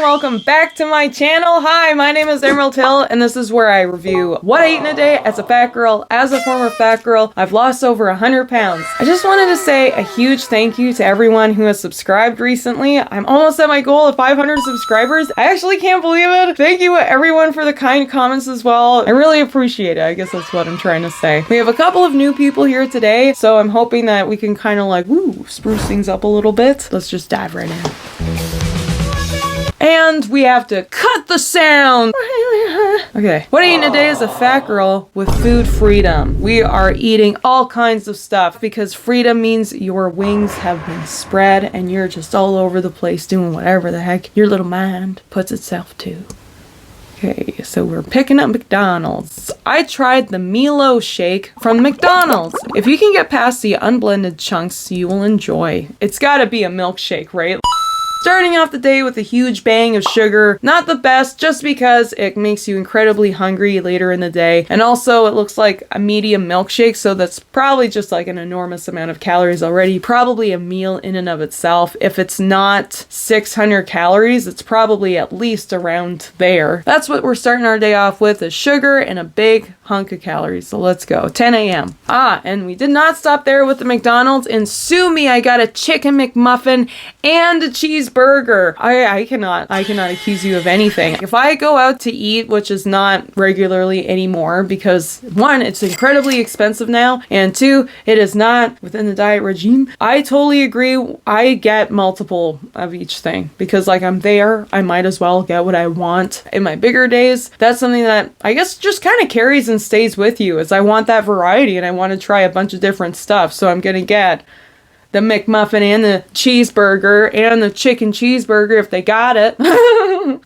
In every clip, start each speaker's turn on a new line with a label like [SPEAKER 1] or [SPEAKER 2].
[SPEAKER 1] welcome back to my channel. Hi, my name is Emerald Hill, and this is where I review what I eat in a day as a fat girl. As a former fat girl, I've lost over 100 pounds. I just wanted to say a huge thank you to everyone who has subscribed recently. I'm almost at my goal of 500 subscribers. I actually can't believe it. Thank you everyone for the kind comments as well. I really appreciate it. I guess that's what I'm trying to say. We have a couple of new people here today, so I'm hoping that we can kind of like, spruce things up a little bit. Let's just dive right in. And we have to cut the sound. Okay, what I eat today is a fat girl with food freedom. We are eating all kinds of stuff because freedom means your wings have been spread and you're just all over the place doing whatever the heck your little mind puts itself to. Okay, so we're picking up McDonald's. I tried the Milo shake from McDonald's. If you can get past the unblended chunks, you will enjoy. It's gotta be a milkshake, right? Starting off the day with a huge bang of sugar. Not the best, just because it makes you incredibly hungry later in the day. And also it looks like a medium milkshake, so that's probably just like an enormous amount of calories already. Probably a meal in and of itself. If it's not 600 calories, it's probably at least around there. That's what we're starting our day off with, is sugar and a big hunk of calories. So let's go. 10 a.m. And we did not stop there with the McDonald's. And sue me, I got a chicken McMuffin and a cheeseburger. I cannot accuse you of anything. If I go out to eat, which is not regularly anymore, because one, it's incredibly expensive now, and two, it is not within the diet regime, I totally agree. I get multiple of each thing because like I'm there, I might as well get what I want. In my bigger days, that's something that I guess just kind of carries and stays with you, as I want that variety and I want to try a bunch of different stuff. So I'm gonna get the McMuffin and the cheeseburger and the chicken cheeseburger if they got it.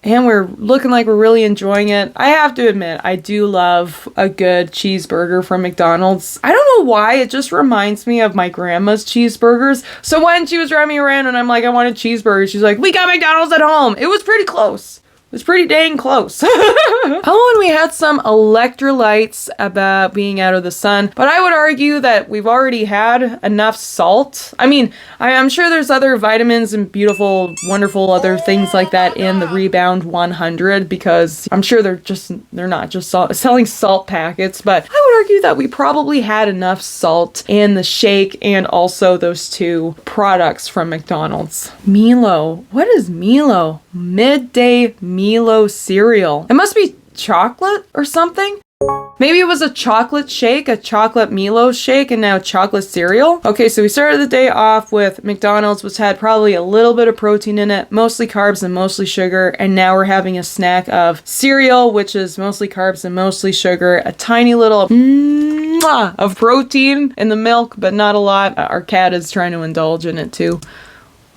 [SPEAKER 1] And we're looking like we're really enjoying it. I have to admit, I do love a good cheeseburger from McDonald's. I don't know why, it just reminds me of my grandma's cheeseburgers. So when she was driving me around and I'm like, I want a cheeseburger, she's like, we got McDonald's at home. It was pretty close. It was pretty dang close. Oh, and we had some electrolytes about being out of the sun, but I would argue that we've already had enough salt. I mean, I'm sure there's other vitamins and beautiful, wonderful other things like that in the Rebound 100, because I'm sure they're not just selling salt packets, but I would argue that we probably had enough salt in the shake and also those two products from McDonald's. Milo. What is Milo? Midday Milo cereal. It must be chocolate or something. Maybe it was a chocolate shake, a chocolate Milo shake, and now chocolate cereal. Okay, so we started the day off with McDonald's, which had probably a little bit of protein in it, mostly carbs and mostly sugar, and now we're having a snack of cereal, which is mostly carbs and mostly sugar, a tiny little of protein in the milk, but not a lot. Our cat is trying to indulge in it too.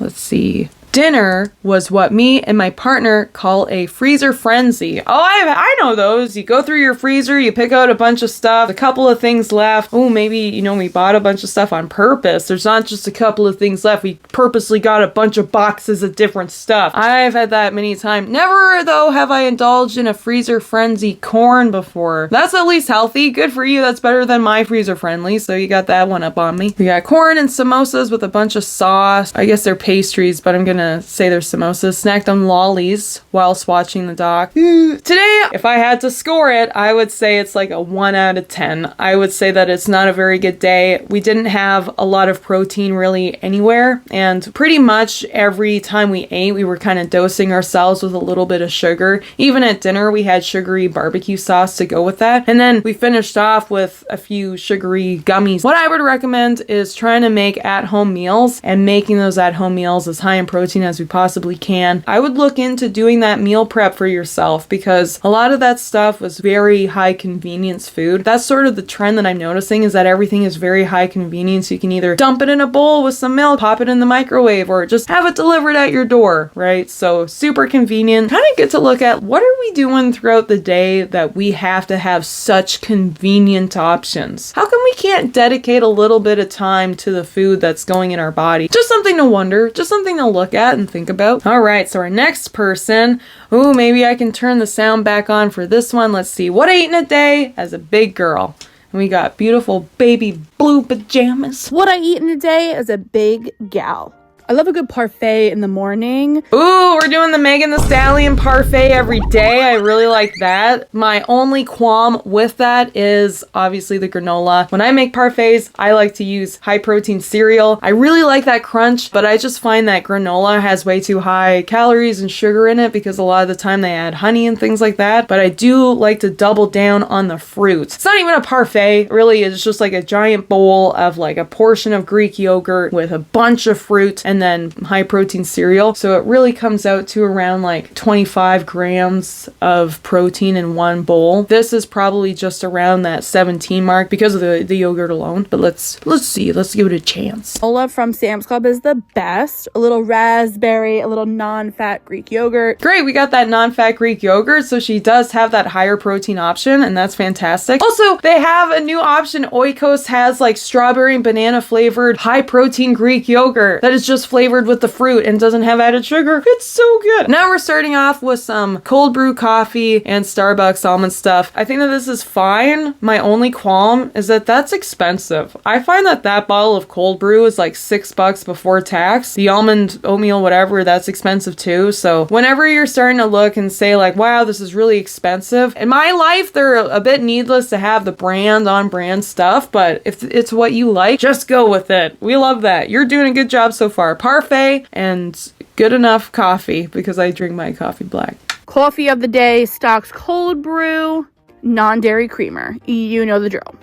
[SPEAKER 1] Let's see. Dinner was what me and my partner call a freezer frenzy. Oh, I know those. You go through your freezer, you pick out a bunch of stuff, a couple of things left. Oh, maybe, we bought a bunch of stuff on purpose. There's not just a couple of things left. We purposely got a bunch of boxes of different stuff. I've had that many times. Never, though, have I indulged in a freezer frenzy corn before. That's at least healthy. Good for you. That's better than my freezer friendly. So you got that one up on me. We got corn and samosas with a bunch of sauce. I guess they're pastries, but I'm gonna say they're samosas. Snacked on lollies whilst watching the doc. Today, if I had to score it, I would say it's like a 1 out of 10. I would say that it's not a very good day. We didn't have a lot of protein really anywhere, and pretty much every time we ate, we were kind of dosing ourselves with a little bit of sugar. Even at dinner, we had sugary barbecue sauce to go with that, and then we finished off with a few sugary gummies. What I would recommend is trying to make at-home meals, and making those at-home meals as high in protein as we possibly can. I would look into doing that meal prep for yourself, because a lot of that stuff was very high convenience food. That's sort of the trend that I'm noticing, is that everything is very high convenience. You can either dump it in a bowl with some milk, pop it in the microwave, or just have it delivered at your door, right? So super convenient. Kind of get to look at what are we doing throughout the day that we have to have such convenient options? How come we can't dedicate a little bit of time to the food that's going in our body? Just something to wonder, just something to look at and think about. All right, so our next person, ooh, maybe I can turn the sound back on for this one. Let's see, what I eat in a day as a big girl. And we got beautiful baby blue pajamas.
[SPEAKER 2] What I eat in a day as a big gal. I love a good parfait in the morning.
[SPEAKER 1] Ooh, we're doing the Megan Thee Stallion parfait every day. I really like that. My only qualm with that is obviously the granola. When I make parfaits, I like to use high protein cereal. I really like that crunch, but I just find that granola has way too high calories and sugar in it because a lot of the time they add honey and things like that. But I do like to double down on the fruits. It's not even a parfait, really. It's just like a giant bowl of like a portion of Greek yogurt with a bunch of fruit and then high protein cereal. So it really comes out to around like 25 grams of protein in one bowl. This is probably just around that 17 mark because of the yogurt alone. But let's see. Let's give it a chance.
[SPEAKER 2] Granola from Sam's Club is the best. A little raspberry, a little non-fat Greek yogurt.
[SPEAKER 1] Great, we got that non-fat Greek yogurt, so she does have that higher protein option, and that's fantastic. Also, they have a new option. Oikos has like strawberry and banana flavored high protein Greek yogurt that is just flavored with the fruit and doesn't have added sugar. It's so good. Now we're starting off with some cold brew coffee and Starbucks almond stuff. I think that this is fine. My only qualm is that that's expensive. I find that bottle of cold brew is like $6 before tax. The almond oatmeal, whatever, that's expensive too. So whenever you're starting to look and say like, wow, this is really expensive. In my life, they're a bit needless to have the brand on brand stuff, but if it's what you like, just go with it. We love that. You're doing a good job so far. Parfait and good enough coffee because I drink my coffee black.
[SPEAKER 2] Coffee of the day, Stock's cold brew, non-dairy creamer. You know the drill.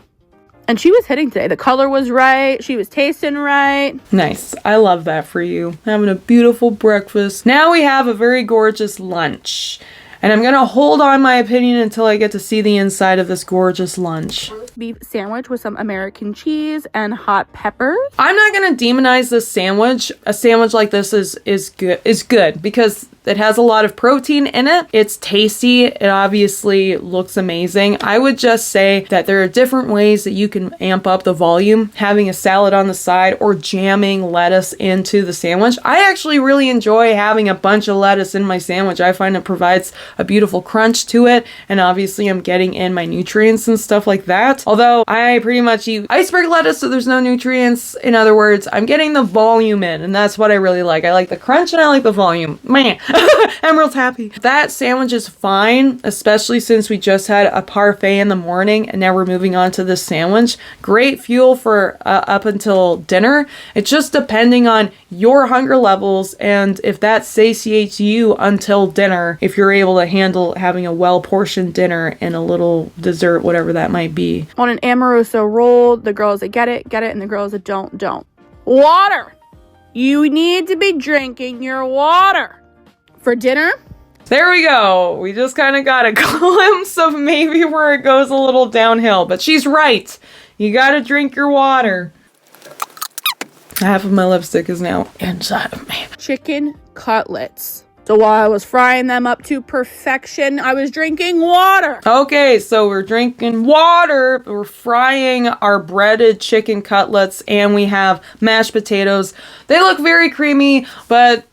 [SPEAKER 2] And she was hitting today. The color was right. She was tasting right.
[SPEAKER 1] Nice. I love that for you. Having a beautiful breakfast. Now we have a very gorgeous lunch. And I'm going to hold on my opinion until I get to see the inside of this gorgeous lunch.
[SPEAKER 2] Beef sandwich with some American cheese and hot peppers.
[SPEAKER 1] I'm not going to demonize this sandwich. A sandwich like this is good because it has a lot of protein in it. It's tasty. It obviously looks amazing. I would just say that there are different ways that you can amp up the volume, having a salad on the side or jamming lettuce into the sandwich. I actually really enjoy having a bunch of lettuce in my sandwich. I find it provides a beautiful crunch to it, and obviously I'm getting in my nutrients and stuff like that. Although I pretty much eat iceberg lettuce, so there's no nutrients. In other words, I'm getting the volume in, and that's what I really like. I like the crunch and I like the volume. Man. Emerald's happy. That sandwich is fine, especially since we just had a parfait in the morning and now we're moving on to this sandwich. Great fuel for up until dinner. It's just depending on your hunger levels and if that satiates you until dinner, if you're able to handle having a well-portioned dinner and a little dessert, whatever that might be.
[SPEAKER 2] On an Amoroso roll, the girls that get it, and the girls that don't. Water! You need to be drinking your water. For dinner?
[SPEAKER 1] There we go. We just kind of got a glimpse of maybe where it goes a little downhill. But she's right. You gotta drink your water. Half of my lipstick is now inside of me.
[SPEAKER 2] Chicken cutlets. So while I was frying them up to perfection, I was drinking water.
[SPEAKER 1] Okay, so we're drinking water. We're frying our breaded chicken cutlets. And we have mashed potatoes. They look very creamy, but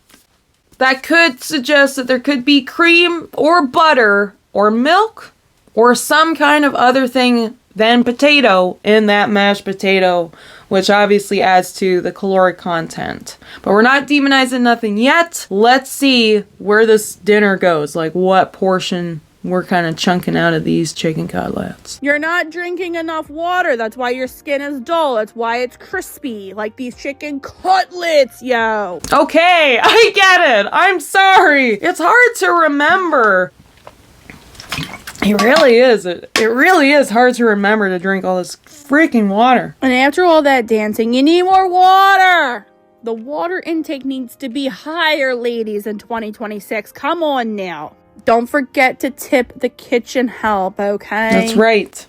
[SPEAKER 1] that could suggest that there could be cream or butter or milk or some kind of other thing than potato in that mashed potato, which obviously adds to the caloric content. But we're not demonizing nothing yet. Let's see where this dinner goes, like what portion we're kind of chunking out of these chicken cutlets.
[SPEAKER 2] You're not drinking enough water. That's why your skin is dull. That's why it's crispy, like these chicken cutlets, yo.
[SPEAKER 1] Okay, I get it. I'm sorry. It's hard to remember. It really is. It really is hard to remember to drink all this freaking water.
[SPEAKER 2] And after all that dancing, you need more water. The water intake needs to be higher, ladies, in 2026. Come on now. Don't forget to tip the kitchen help, okay?
[SPEAKER 1] That's right.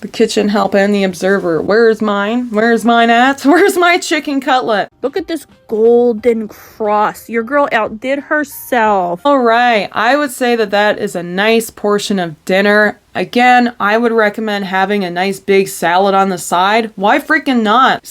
[SPEAKER 1] The kitchen help and the observer. Where's mine? Where's mine at? Where's my chicken cutlet?
[SPEAKER 2] Look at this golden cross. Your girl outdid herself.
[SPEAKER 1] All right. I would say that is a nice portion of dinner. again, I would recommend having a nice big salad on the side. Why freaking not?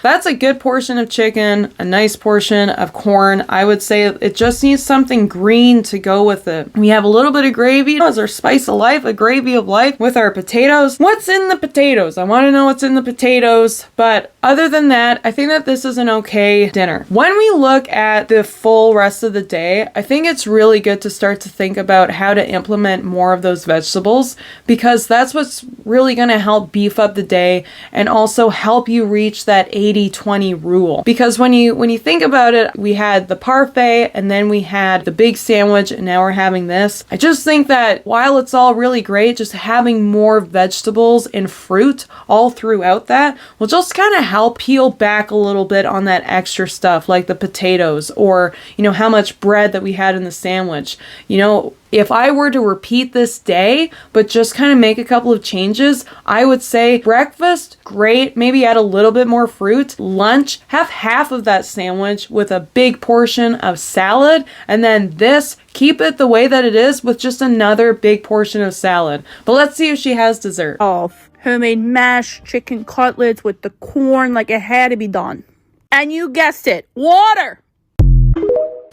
[SPEAKER 1] That's a good portion of chicken, a nice portion of corn. I would say it just needs something green to go with it. We have a little bit of gravy as our spice of life, a gravy of life with our potatoes. What's in the potatoes? I want to know what's in the potatoes. But other than that, I think that this is an okay dinner. When we look at the full rest of the day, I think it's really good to start to think about how to implement more of those vegetables, because that's what's really going to help beef up the day and also help you reach that 80-20 rule. Because when you think about it, we had the parfait and then we had the big sandwich and now we're having this. I just think that while it's all really great, just having more vegetables and fruit all throughout that will just kind of help peel back a little bit on that extra stuff like the potatoes, or how much bread that we had in the sandwich. If I were to repeat this day, but just kind of make a couple of changes, I would say breakfast, great, maybe add a little bit more fruit. Lunch, have half of that sandwich with a big portion of salad. And then this, keep it the way that it is with just another big portion of salad. But let's see if she has dessert.
[SPEAKER 2] Homemade mashed chicken cutlets with the corn, like it had to be done. And you guessed it, water!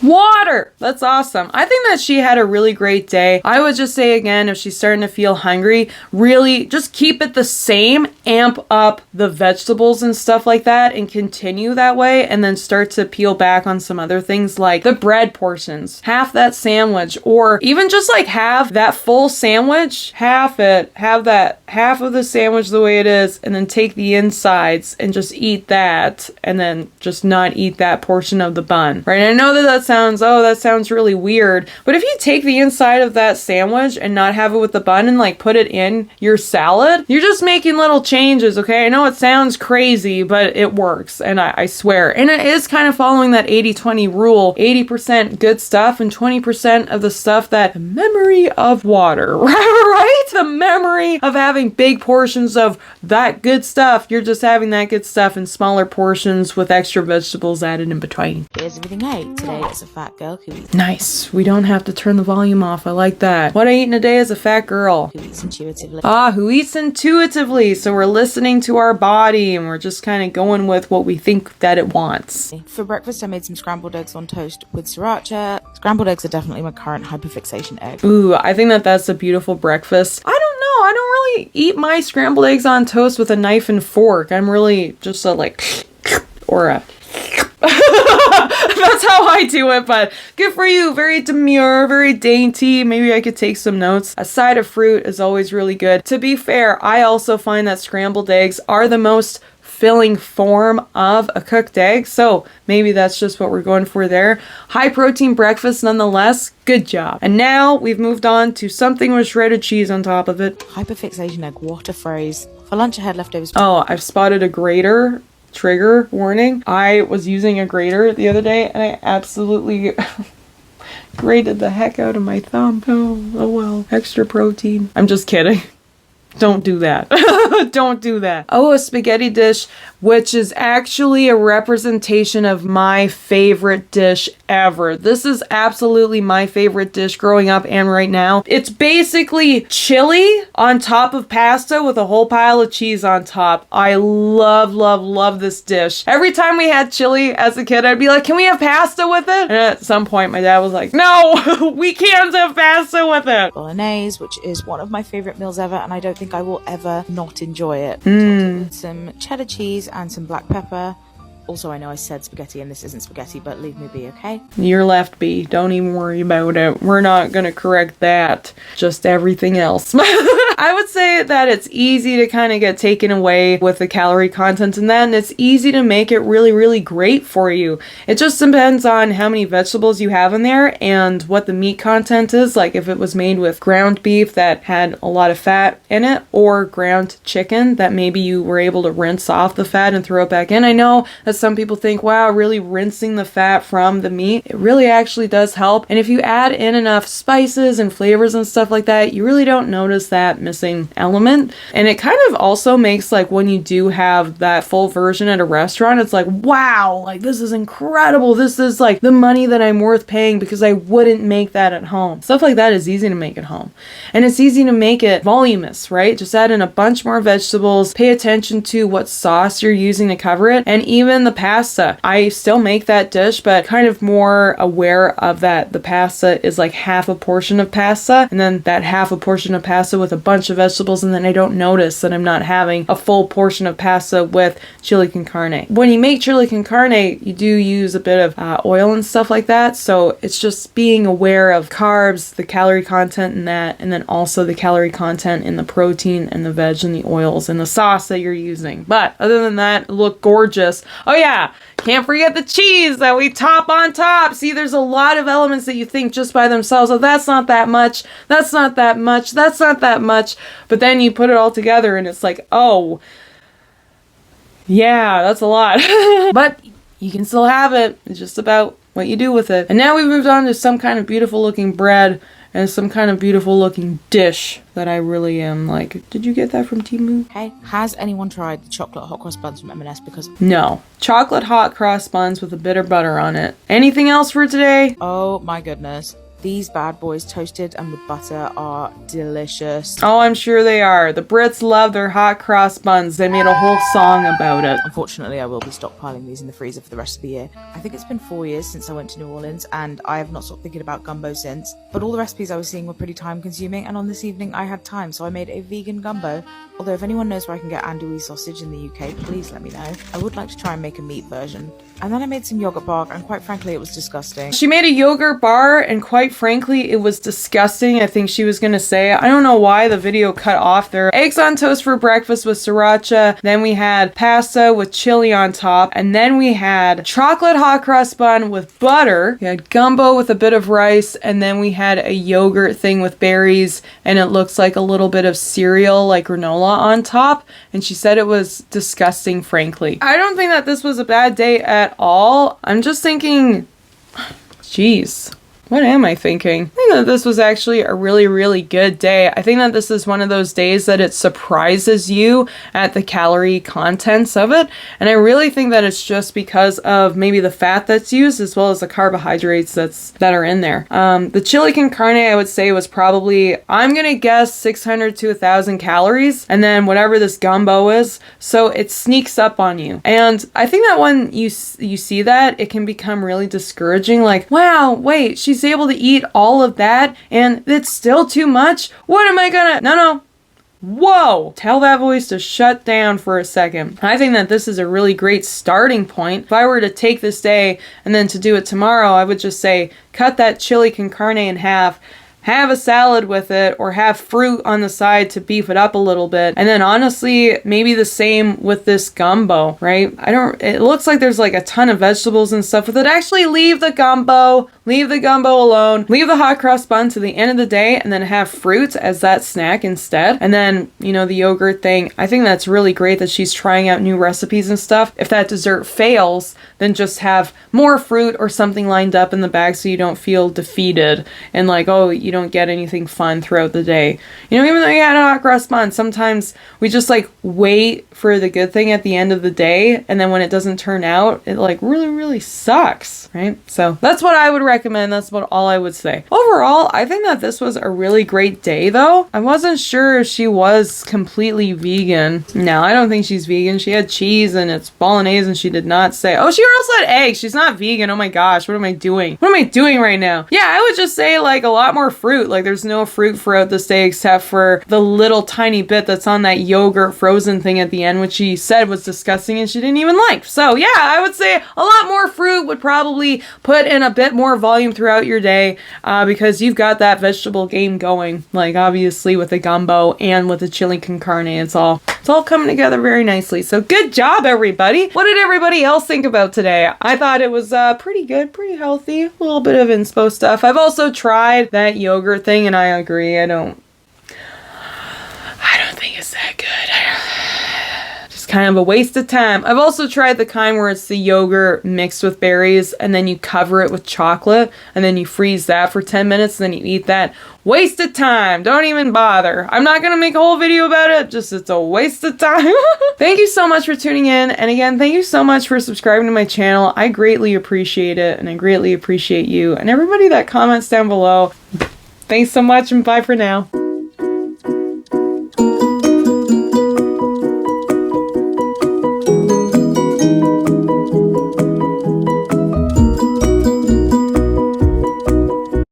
[SPEAKER 1] Water! That's awesome. I think that she had a really great day. I would just say again, if she's starting to feel hungry, really just keep it the same, amp up the vegetables and stuff like that, and continue that way, and then start to peel back on some other things like the bread portions. Half that sandwich, or even just like have that full sandwich, half it, have that half of the sandwich the way it is, and then take the insides and just eat that, and then just not eat that portion of the bun, right? I know that sounds really weird, but if you take the inside of that sandwich and not have it with the bun and like put it in your salad, you're just making little changes, okay? I know it sounds crazy, but it works, and I swear. And it is kind of following that 80-20 rule, 80% good stuff and 20% of the stuff that the memory of water, right? The memory of having big portions of that good stuff. You're just having that good stuff in smaller portions with extra vegetables added in between.
[SPEAKER 3] Here's everything I ate today as a fat girl who eats.
[SPEAKER 1] Nice. We don't have to turn the volume off. I like that. What I eat in a day as a fat girl.
[SPEAKER 3] Who eats intuitively.
[SPEAKER 1] Who eats intuitively. So we're listening to our body and we're just kind of going with what we think that it wants.
[SPEAKER 3] For breakfast, I made some scrambled eggs on toast with sriracha. Scrambled eggs are definitely my current hyperfixation egg.
[SPEAKER 1] Ooh, I think that that's a beautiful breakfast. I don't know. I don't really eat my scrambled eggs on toast with a knife and fork. I'm really just or a that's how I do it, but good for you. Very demure, very dainty. Maybe I could take some notes. A side of fruit is always really good. To be fair, I also find that scrambled eggs are the most filling form of a cooked egg, so maybe that's just what we're going for there. High protein breakfast nonetheless. Good job. And now we've moved on to something with shredded cheese on top of it.
[SPEAKER 3] Hyperfixation egg, what a phrase. For lunch, I had leftovers.
[SPEAKER 1] I've spotted a grater. Trigger warning. I was using a grater the other day and I absolutely grated the heck out of my thumb. Oh well. Extra protein. I'm just kidding. Don't do that. Don't do that. A spaghetti dish, which is actually a representation of my favorite dish ever. This is absolutely my favorite dish growing up and right now. It's basically chili on top of pasta with a whole pile of cheese on top. I love this dish. Every time we had chili as a kid, I'd be like, can we have pasta with it? And at some point, my dad was like, no, we can't have pasta with it.
[SPEAKER 3] Bolognese, which is one of my favorite meals ever, and I don't think I will ever not enjoy it. Topped it with some cheddar cheese and some black pepper. Also, I know I said spaghetti and this isn't spaghetti, but leave me be, okay?
[SPEAKER 1] You're left be. Don't even worry about it. We're not gonna correct that. Just everything else. I would say that it's easy to kind of get taken away with the calorie content in that, and it's easy to make it really great for you. It just depends on how many vegetables you have in there and what the meat content is. Like if it was made with ground beef that had a lot of fat in it, or ground chicken that maybe you were able to rinse off the fat and throw it back in. I know that some people think, wow, really rinsing the fat from the meat, it really actually does help. And if you add in enough spices and flavors and stuff like that, you really don't notice that missing element. And it kind of also makes like when you do have that full version at a restaurant, it's like, wow, like this is incredible. This is like the money that I'm worth paying because I wouldn't make that at home. Stuff like that is easy to make at home. And it's easy to make it voluminous, right? Just add in a bunch more vegetables, pay attention to what sauce you're using to cover it, and even the pasta. I still make that dish, but kind of more aware of that. The pasta is like half a portion of pasta, and then that half a portion of pasta with a bunch of vegetables, and then I don't notice that I'm not having a full portion of pasta with chili con carne. When you make chili con carne, you do use a bit of oil and stuff like that, so it's just being aware of carbs, the calorie content in that, and then also the calorie content in the protein and the veg and the oils and the sauce that you're using. But other than that, look gorgeous. Oh yeah, can't forget the cheese that we top on top. See, there's a lot of elements that you think just by themselves, oh, that's not that much, that's not that much, that's not that much. But then you put it all together and it's like, oh, yeah, that's a lot. But you can still have it. It's just about what you do with it. And now we've moved on to some kind of beautiful looking bread and some kind of beautiful looking dish that I really am like, did you get that from Temu?
[SPEAKER 3] Hey, has anyone tried the chocolate hot cross buns from M&S? Because
[SPEAKER 1] No. Chocolate hot cross buns with a bit of butter on it. Anything else for today?
[SPEAKER 3] oh my goodness, these bad boys toasted and with butter are delicious.
[SPEAKER 1] Oh, I'm sure they are. The Brits love their hot cross buns. They made a whole song about it.
[SPEAKER 3] Unfortunately, I will be stockpiling these in the freezer for the rest of the year. I think it's been 4 years since I went to New Orleans, and I have not stopped thinking about gumbo since. But all the recipes I was seeing were pretty time consuming, and on this evening I had time, so I made a vegan gumbo. Although if anyone knows where I can get andouille sausage in the UK, please let me know. I would like to try and make a meat version. And then I made some yogurt bark, and quite frankly, it was disgusting.
[SPEAKER 1] She made a yogurt bar, and quite frankly, it was disgusting. I think she was gonna say, I don't know why the video cut off there. Eggs on toast for breakfast with sriracha. Then we had pasta with chili on top. And then we had chocolate hot cross bun with butter. We had gumbo with a bit of rice. And then we had a yogurt thing with berries. And it looks like a little bit of cereal, like granola on top. And she said it was disgusting, frankly. I don't think that this was a bad day at all. I'm just thinking, geez, what am I thinking? I think that this was actually a really, really good day. I think that this is one of those days that it surprises you at the calorie contents of it. And I really think that it's just because of maybe the fat that's used as well as the carbohydrates that are in there. The chili con carne, I would say, was probably, I'm gonna guess 600 to 1,000 calories. And then whatever this gumbo is, so it sneaks up on you. And I think that when you see that, it can become really discouraging. Like, wow, wait, she's able to eat all of that and it's still too much? What am I gonna... No. Whoa! Tell that voice to shut down for a second. I think that this is a really great starting point. If I were to take this day and then to do it tomorrow, I would just say, cut that chili con carne in half, have a salad with it, or have fruit on the side to beef it up a little bit. And then honestly, maybe the same with this gumbo, right? It looks like there's like a ton of vegetables and stuff with it. Actually, leave the gumbo alone. Leave the hot cross bun to the end of the day and then have fruit as that snack instead. And then, the yogurt thing, I think that's really great that she's trying out new recipes and stuff. If that dessert fails, then just have more fruit or something lined up in the bag so you don't feel defeated and like, oh, you don't get anything fun throughout the day. Even though you had a hot cross bun, sometimes we just like wait for the good thing at the end of the day, and then when it doesn't turn out, it like really, really sucks, right? So that's what I would recommend. That's about all I would say. Overall, I think that this was a really great day though. I wasn't sure if she was completely vegan. No, I don't think she's vegan. She had cheese and it's bolognese and she did not say, oh, she also had eggs. She's not vegan. Oh my gosh, what am I doing? What am I doing right now? Yeah, I would just say like a lot more fruit. Like there's no fruit throughout this day except for the little tiny bit that's on that yogurt frozen thing at the end, which she said was disgusting and she didn't even like. So yeah, I would say a lot more fruit would probably put in a bit more volume throughout your day because you've got that vegetable game going. Like obviously with the gumbo and with the chili con carne, it's all coming together very nicely. So good job, everybody. What did everybody else think about today? I thought it was pretty good, pretty healthy, a little bit of inspo stuff. I've also tried that yogurt thing and I agree. I don't think it's that good. kind of a waste of time. I've also tried the kind where it's the yogurt mixed with berries and then you cover it with chocolate and then you freeze that for 10 minutes and then you eat that. Waste of time. Don't even bother. I'm not going to make a whole video about it. Just it's a waste of time. Thank you so much for tuning in. And again, thank you so much for subscribing to my channel. I greatly appreciate it and I greatly appreciate you and everybody that comments down below. Thanks so much and bye for now.